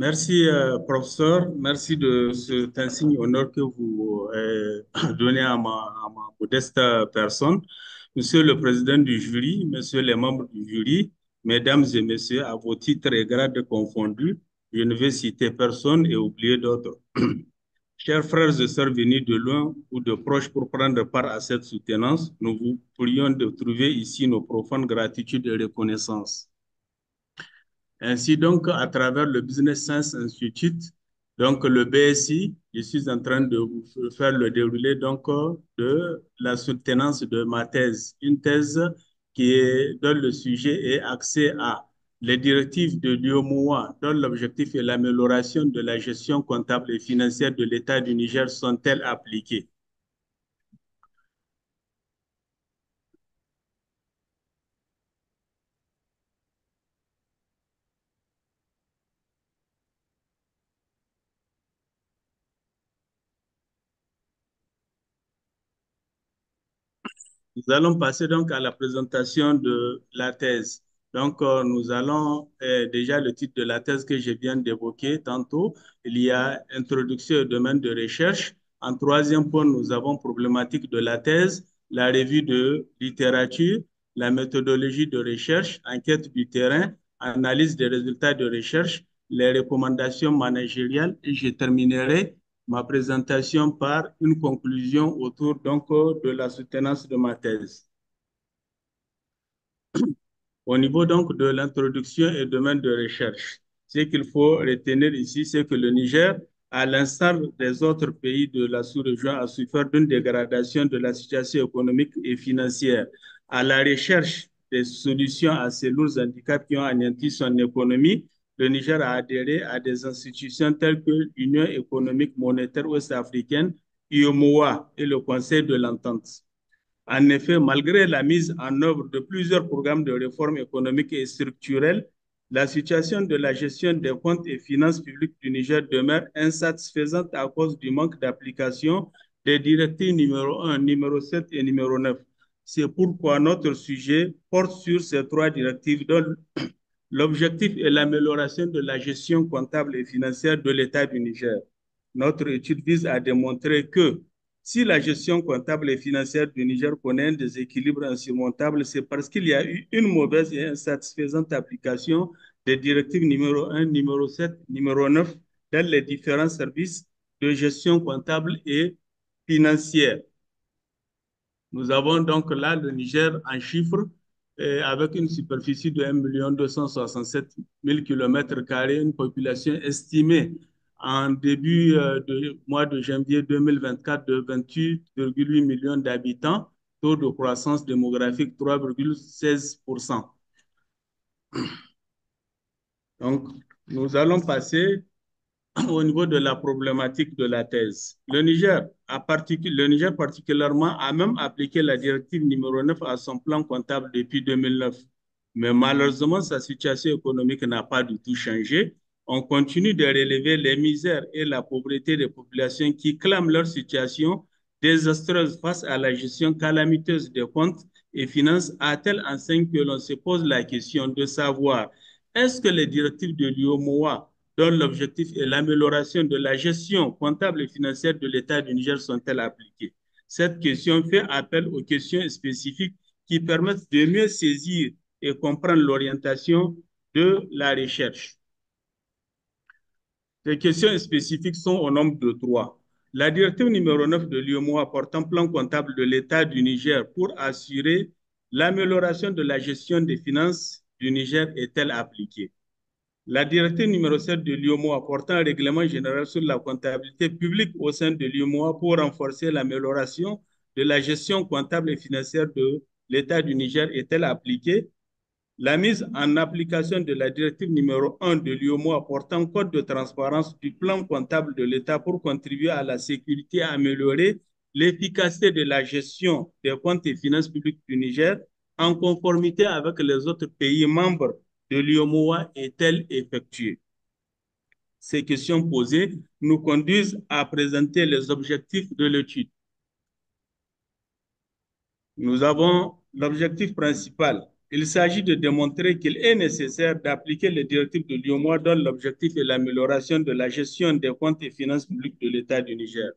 Merci, professeur. Merci de cet insigne honneur que vous donnez à ma modeste personne. Monsieur le président du jury, messieurs les membres du jury, mesdames et messieurs, à vos titres et grades confondus, je ne vais citer personne et oublier d'autres. Chers frères et sœurs venus de loin ou de proches pour prendre part à cette soutenance, nous vous prions de trouver ici nos profondes gratitudes et reconnaissance. Ainsi donc, à travers le Business Science Institute, donc le BSI, je suis en train de vous faire le déroulé donc de la soutenance de ma thèse, une thèse dont le sujet est axé à les directives de l'UOMOA, dont l'objectif est l'amélioration de la gestion comptable et financière de l'État du Niger, sont-elles appliquées? Nous allons passer donc à la présentation de la thèse. Donc, nous allons déjà le titre de la thèse que je viens d'évoquer tantôt. Il y a introduction au domaine de recherche. En troisième point, nous avons problématique de la thèse, la revue de littérature, la méthodologie de recherche, enquête du terrain, analyse des résultats de recherche, les recommandations managériales et je terminerai ma présentation par une conclusion autour donc de la soutenance de ma thèse. Au niveau donc de l'introduction et domaine de recherche, ce qu'il faut retenir ici, c'est que le Niger, à l'instar des autres pays de la sous-région, a souffert d'une dégradation de la situation économique et financière. À la recherche des solutions à ces lourds handicaps qui ont anéanti son économie, le Niger a adhéré à des institutions telles que l'Union économique monétaire ouest-africaine, UEMOA, et le Conseil de l'Entente. En effet, malgré la mise en œuvre de plusieurs programmes de réforme économique et structurelle, la situation de la gestion des comptes et finances publiques du Niger demeure insatisfaisante à cause du manque d'application des directives numéro 1, numéro 7 et numéro 9. C'est pourquoi notre sujet porte sur ces trois directives dont l'objectif est l'amélioration de la gestion comptable et financière de l'État du Niger. Notre étude vise à démontrer que si la gestion comptable et financière du Niger connaît un déséquilibre insurmontable, c'est parce qu'il y a eu une mauvaise et insatisfaisante application des directives numéro 1, numéro 7, numéro 9 dans les différents services de gestion comptable et financière. Nous avons donc là le Niger en chiffres avec une superficie de 1 267 000 km², une population estimée en début de mois de janvier 2024 de 28,8 millions d'habitants, taux de croissance démographique 3,16%. Donc, nous allons passer au niveau de la problématique de la thèse. Le Niger particulièrement a même appliqué la directive numéro 9 à son plan comptable depuis 2009. Mais malheureusement, sa situation économique n'a pas du tout changé. On continue de relever les misères et la pauvreté des populations qui clament leur situation désastreuse face à la gestion calamiteuse des comptes et finances à telle enseigne que l'on se pose la question de savoir est-ce que les directives de l'UOMOA dont l'objectif est l'amélioration de la gestion comptable et financière de l'État du Niger sont-elles appliquées? Cette question fait appel aux questions spécifiques qui permettent de mieux saisir et comprendre l'orientation de la recherche. Ces questions spécifiques sont au nombre de trois. La directive numéro 9 de l'UEMOA portant plan comptable de l'État du Niger pour assurer l'amélioration de la gestion des finances du Niger est-elle appliquée? La directive numéro 7 de l'UEMOA portant un règlement général sur la comptabilité publique au sein de l'UEMOA pour renforcer l'amélioration de la gestion comptable et financière de l'État du Niger est-elle appliquée? La mise en application de la directive numéro 1 de l'UEMOA portant code de transparence du plan comptable de l'État pour contribuer à la sécurité et améliorer l'efficacité de la gestion des comptes et finances publiques du Niger en conformité avec les autres pays membres de l'UEMOA est-elle effectuée? Ces questions posées nous conduisent à présenter les objectifs de l'étude. Nous avons l'objectif principal, Il s'agit de démontrer qu'il est nécessaire d'appliquer les directives de l'UEMOA dont l'objectif est l'amélioration de la gestion des comptes et finances publiques de l'État du Niger.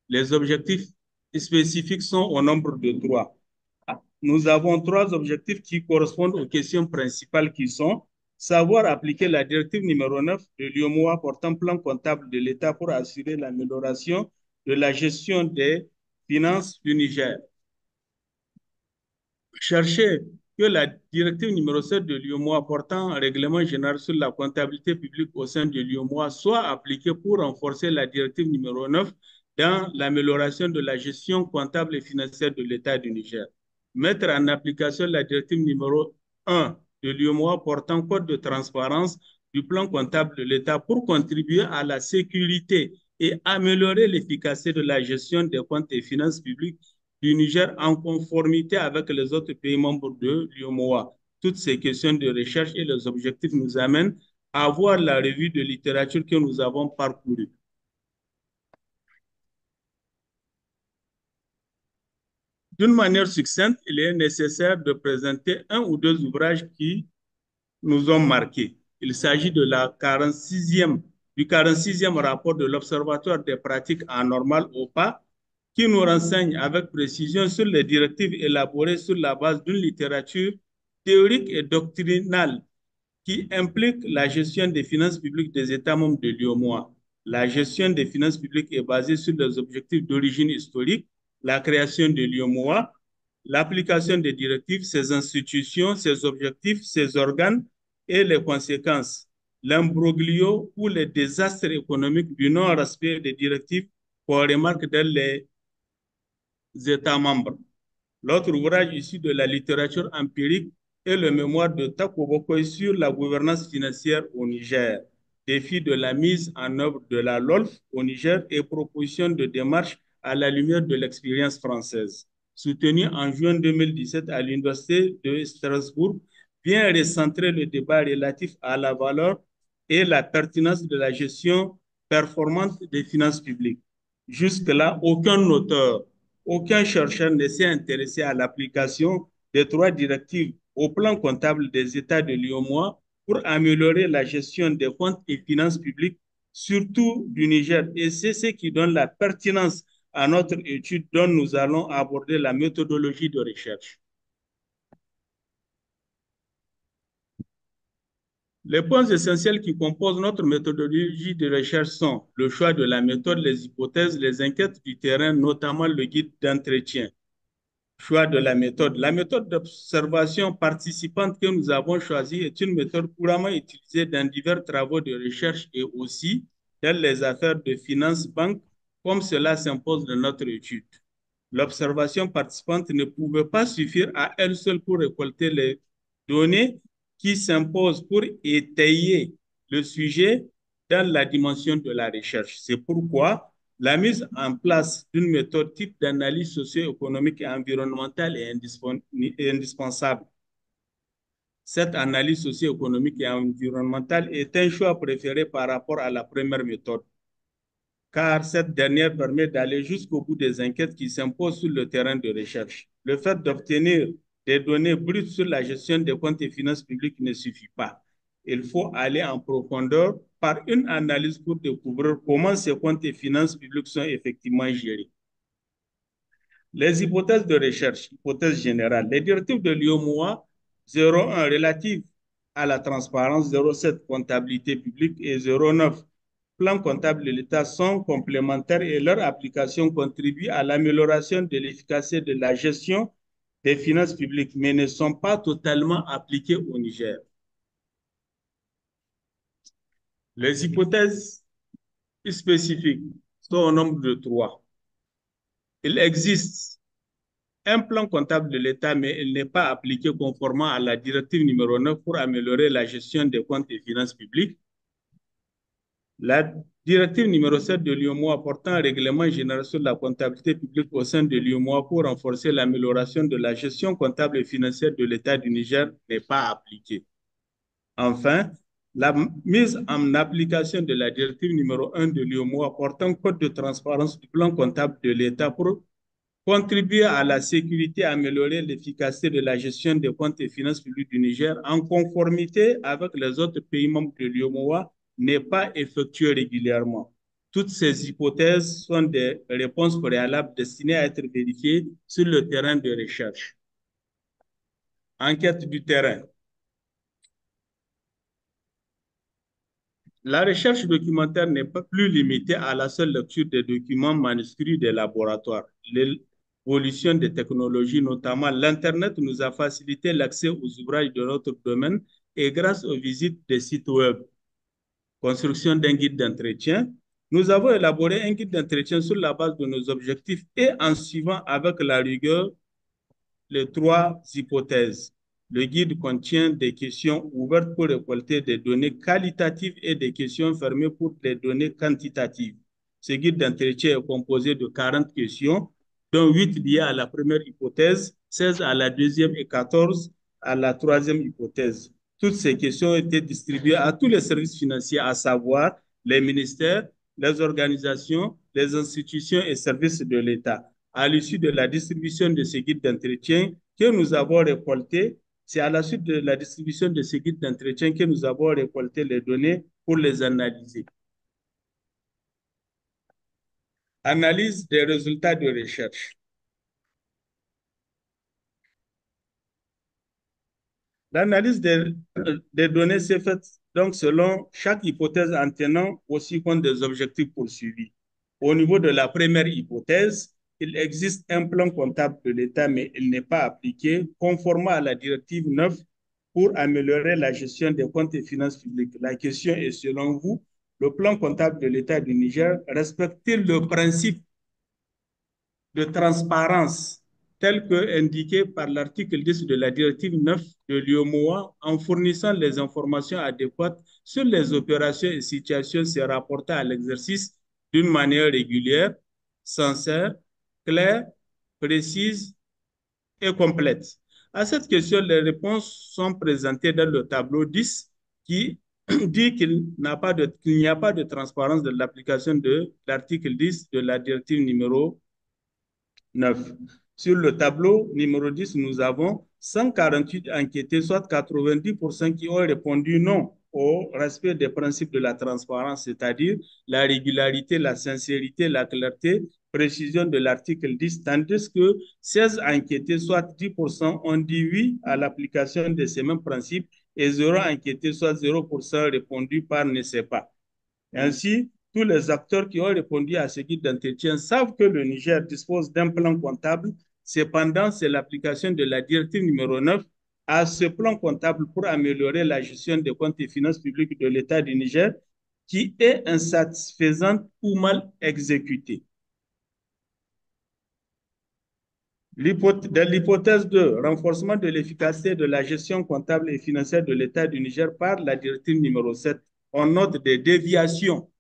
Les objectifs spécifiques sont au nombre de trois. Nous avons trois objectifs qui correspondent aux questions principales qui sont savoir appliquer la directive numéro 9 de l'UEMOA portant plan comptable de l'État pour assurer l'amélioration de la gestion des finances du Niger. Chercher que la directive numéro 7 de l'UEMOA portant un règlement général sur la comptabilité publique au sein de l'UEMOA soit appliquée pour renforcer la directive numéro 9 dans l'amélioration de la gestion comptable et financière de l'État du Niger. Mettre en application la directive numéro 1 de l'UEMOA portant code de transparence du plan comptable de l'État pour contribuer à la sécurité et améliorer l'efficacité de la gestion des comptes et finances publiques du Niger en conformité avec les autres pays membres de l'UEMOA. Toutes ces questions de recherche et les objectifs nous amènent à voir la revue de littérature que nous avons parcourue. D'une manière succincte, il est nécessaire de présenter un ou deux ouvrages qui nous ont marqués. Il s'agit de du 46e rapport de l'Observatoire des pratiques anormales OPA, qui nous renseigne avec précision sur les directives élaborées sur la base d'une littérature théorique et doctrinale qui implique la gestion des finances publiques des États membres de l'UEMOA. La gestion des finances publiques est basée sur des objectifs d'origine historique, la création de l'UEMOA, l'application des directives, ses institutions, ses objectifs, ses organes et les conséquences. L'imbroglio ou les désastres économiques du non-respect des directives qu'on remarque dans les États membres. L'autre ouvrage issu de la littérature empirique est le mémoire de Tako Bokoy sur la gouvernance financière au Niger, défi de la mise en œuvre de la LOLF au Niger et proposition de démarche à la lumière de l'expérience française. Soutenu en juin 2017 à l'Université de Strasbourg, vient recentrer le débat relatif à la valeur et la pertinence de la gestion performante des finances publiques. Jusque-là, aucun chercheur ne s'est intéressé à l'application des trois directives au plan comptable des États de l'UEMOA pour améliorer la gestion des comptes et finances publiques, surtout du Niger. Et c'est ce qui donne la pertinence à notre étude dont nous allons aborder la méthodologie de recherche. Les points essentiels qui composent notre méthodologie de recherche sont le choix de la méthode, les hypothèses, les enquêtes du terrain, notamment le guide d'entretien. Choix de la méthode. La méthode d'observation participante que nous avons choisie est une méthode couramment utilisée dans divers travaux de recherche et aussi dans les affaires de finances banque, comme cela s'impose dans notre étude. L'observation participante ne pouvait pas suffire à elle seule pour récolter les données qui s'imposent pour étayer le sujet dans la dimension de la recherche. C'est pourquoi la mise en place d'une méthode type d'analyse socio-économique et environnementale est indispensable. Cette analyse socio-économique et environnementale est un choix préféré par rapport à la première méthode, car cette dernière permet d'aller jusqu'au bout des enquêtes qui s'imposent sur le terrain de recherche. Le fait d'obtenir des données brutes sur la gestion des comptes et finances publiques ne suffit pas. Il faut aller en profondeur par une analyse pour découvrir comment ces comptes et finances publiques sont effectivement gérés. Les hypothèses de recherche, hypothèses générales. Les directives de l'UEMOA 01 relatives à la transparence, 07 comptabilité publique et 09 plan comptable de l'État sont complémentaires et leur application contribue à l'amélioration de l'efficacité de la gestion des finances publiques, mais ne sont pas totalement appliquées au Niger. Les hypothèses spécifiques sont au nombre de trois. Il existe un plan comptable de l'État, mais il n'est pas appliqué conformément à la directive numéro 9 pour améliorer la gestion des comptes et finances publiques. La directive numéro 7 de l'UEMOA portant un règlement général sur la comptabilité publique au sein de l'UEMOA pour renforcer l'amélioration de la gestion comptable et financière de l'État du Niger n'est pas appliquée. Enfin, la mise en application de la directive numéro 1 de l'UEMOA portant code de transparence du plan comptable de l'État pour contribuer à la sécurité, améliorer l'efficacité de la gestion des comptes et finances publiques du Niger en conformité avec les autres pays membres de l'UEMOA n'est pas effectué régulièrement. Toutes ces hypothèses sont des réponses préalables destinées à être vérifiées sur le terrain de recherche. Enquête du terrain. La recherche documentaire n'est pas plus limitée à la seule lecture des documents manuscrits des laboratoires. L'évolution des technologies, notamment l'Internet, nous a facilité l'accès aux ouvrages de notre domaine et grâce aux visites des sites web. Construction d'un guide d'entretien. Nous avons élaboré un guide d'entretien sur la base de nos objectifs et en suivant avec la rigueur les trois hypothèses. Le guide contient des questions ouvertes pour récolter des données qualitatives et des questions fermées pour les données quantitatives. Ce guide d'entretien est composé de 40 questions, dont 8 liées à la première hypothèse, 16 à la deuxième et 14 à la troisième hypothèse. Toutes ces questions ont été distribuées à tous les services financiers, à savoir les ministères, les organisations, les institutions et services de l'État. À l'issue de la distribution de ces guides d'entretien que nous avons récoltés, c'est à la suite de la distribution de ces guides d'entretien que nous avons récolté les données pour les analyser. Analyse des résultats de recherche. L'analyse des données s'est faite donc selon chaque hypothèse en tenant aussi compte des objectifs poursuivis. Au niveau de la première hypothèse, il existe un plan comptable de l'État, mais il n'est pas appliqué conformément à la directive 9 pour améliorer la gestion des comptes et finances publiques. La question est, selon vous, le plan comptable de l'État du Niger respecte-t-il le principe de transparence tel que indiqué par l'article 10 de la directive 9 de l'UEMOA en fournissant les informations adéquates sur les opérations et situations se rapportant à l'exercice d'une manière régulière, sincère, claire, précise et complète. À cette question, les réponses sont présentées dans le tableau 10 qui dit qu'il n'y a pas de transparence de l'application de l'article 10 de la directive numéro 9. Sur le tableau numéro 10, nous avons 148 enquêtés, soit 90% qui ont répondu non au respect des principes de la transparence, c'est-à-dire la régularité, la sincérité, la clarté, précision de l'article 10, tandis que 16 enquêtés, soit 10%, ont dit oui à l'application de ces mêmes principes et 0 enquêtés, soit 0% répondu par ne sait pas. Ainsi, tous les acteurs qui ont répondu à ce guide d'entretien savent que le Niger dispose d'un plan comptable. Cependant, c'est l'application de la directive numéro 9 à ce plan comptable pour améliorer la gestion des comptes et finances publiques de l'État du Niger qui est insatisfaisante ou mal exécutée. L'hypothèse de renforcement de l'efficacité de la gestion comptable et financière de l'État du Niger par la directive numéro 7, on note des déviations.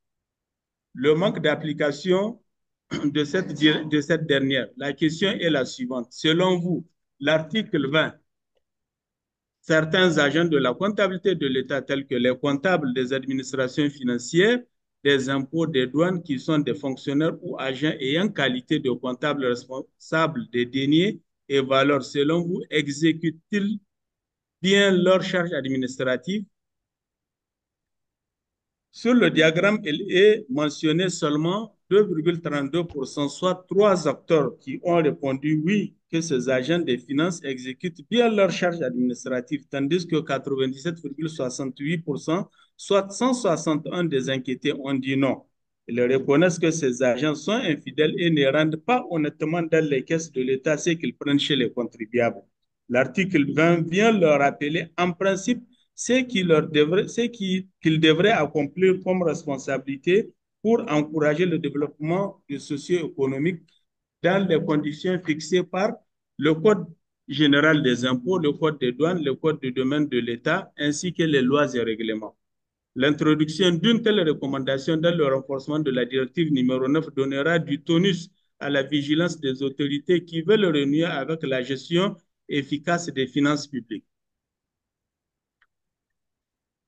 Le manque d'application de cette dernière. La question est la suivante. Selon vous, l'article 20, certains agents de la comptabilité de l'État, tels que les comptables des administrations financières, des impôts, des douanes, qui sont des fonctionnaires ou agents ayant qualité de comptables responsables des deniers et valeurs, selon vous, exécutent-ils bien leurs charges administratives? Sur le diagramme, il est mentionné seulement 2,32%, soit 3 acteurs qui ont répondu oui, que ces agents des finances exécutent bien leurs charges administratives, tandis que 97,68%, soit 161 des enquêtés, ont dit non. Ils reconnaissent que ces agents sont infidèles et ne rendent pas honnêtement dans les caisses de l'État ce qu'ils prennent chez les contribuables. L'article 20 vient leur rappeler en principe ce qu'ils devraient accomplir comme responsabilité pour encourager le développement socio-économique dans les conditions fixées par le Code général des impôts, le Code des douanes, le Code du domaine de l'État, ainsi que les lois et règlements. L'introduction d'une telle recommandation dans le renforcement de la directive numéro 9 donnera du tonus à la vigilance des autorités qui veulent renouer avec la gestion efficace des finances publiques.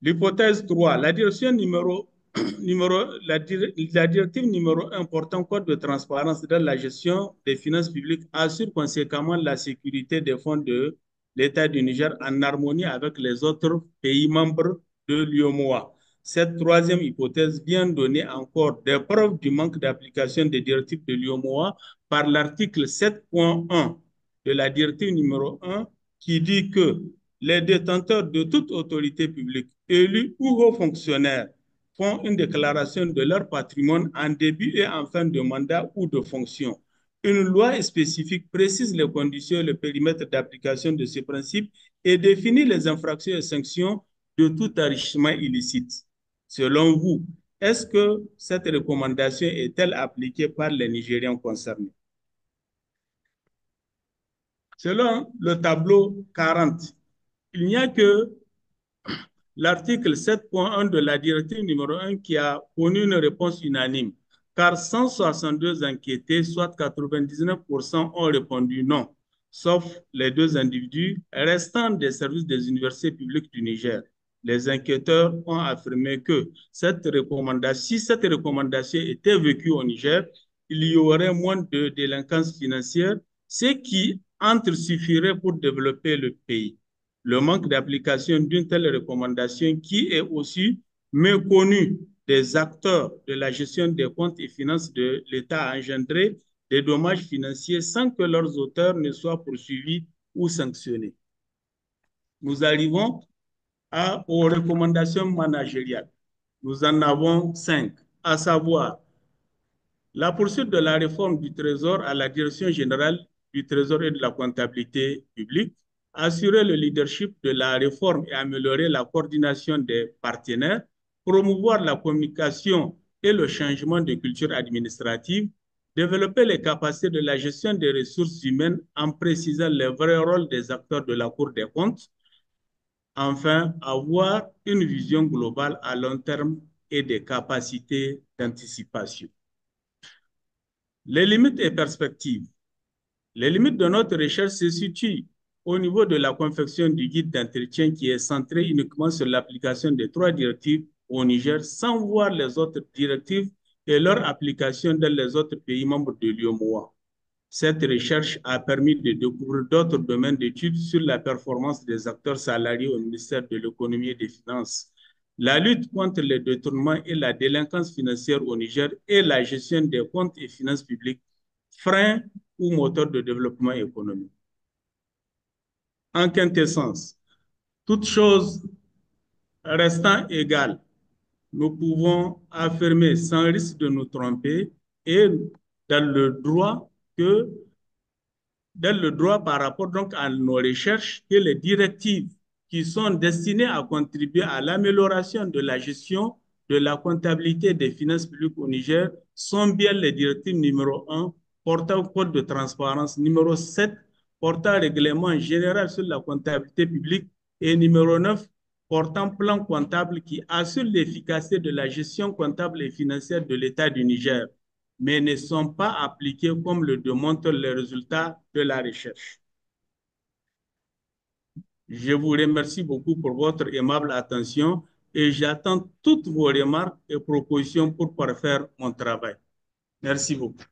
L'hypothèse 3, la direction numéro La directive numéro 1 portant code de transparence dans la gestion des finances publiques assure conséquemment la sécurité des fonds de l'État du Niger en harmonie avec les autres pays membres de l'UEMOA. Cette troisième hypothèse vient donner encore des preuves du manque d'application des directives de l'UEMOA par l'article 7.1 de la directive numéro 1 qui dit que les détenteurs de toute autorité publique, élus ou hauts fonctionnaires, font une déclaration de leur patrimoine en début et en fin de mandat ou de fonction. Une loi spécifique précise les conditions et le périmètre d'application de ces principes et définit les infractions et sanctions de tout enrichissement illicite. Selon vous, est-ce que cette recommandation est-elle appliquée par les Nigériens concernés? Selon le tableau 40, il n'y a que l'article 7.1 de la directive numéro 1 qui a connu une réponse unanime, car 162 enquêtés, soit 99%, ont répondu non, sauf les deux individus restant des services des universités publiques du Niger. Les enquêteurs ont affirmé que si cette recommandation était vécue au Niger, il y aurait moins de délinquance financière, ce qui entre suffirait pour développer le pays. Le manque d'application d'une telle recommandation qui est aussi méconnue des acteurs de la gestion des comptes et finances de l'État a engendré des dommages financiers sans que leurs auteurs ne soient poursuivis ou sanctionnés. Nous arrivons aux recommandations managériales. Nous en avons 5, à savoir la poursuite de la réforme du Trésor à la Direction générale du Trésor et de la comptabilité publique, assurer le leadership de la réforme et améliorer la coordination des partenaires, promouvoir la communication et le changement de culture administrative, développer les capacités de la gestion des ressources humaines en précisant les vrais rôles des acteurs de la Cour des comptes, enfin, avoir une vision globale à long terme et des capacités d'anticipation. Les limites et perspectives. Les limites de notre recherche se situent au niveau de la confection du guide d'entretien qui est centré uniquement sur l'application des 3 directives au Niger sans voir les autres directives et leur application dans les autres pays membres de l'UEMOA. Cette recherche a permis de découvrir d'autres domaines d'études sur la performance des acteurs salariés au ministère de l'Économie et des Finances, la lutte contre les détournements et la délinquance financière au Niger et la gestion des comptes et finances publiques, freins ou moteurs de développement économique. En quintessence, toutes choses restant égales, nous pouvons affirmer sans risque de nous tromper et dans le droit par rapport donc à nos recherches que les directives qui sont destinées à contribuer à l'amélioration de la gestion de la comptabilité des finances publiques au Niger sont bien les directives numéro 1 portant code de transparence, numéro 7 portant règlement général sur la comptabilité publique et numéro 9 portant plan comptable qui assure l'efficacité de la gestion comptable et financière de l'État du Niger, mais ne sont pas appliqués comme le démontrent les résultats de la recherche. Je vous remercie beaucoup pour votre aimable attention et j'attends toutes vos remarques et propositions pour parfaire mon travail. Merci beaucoup.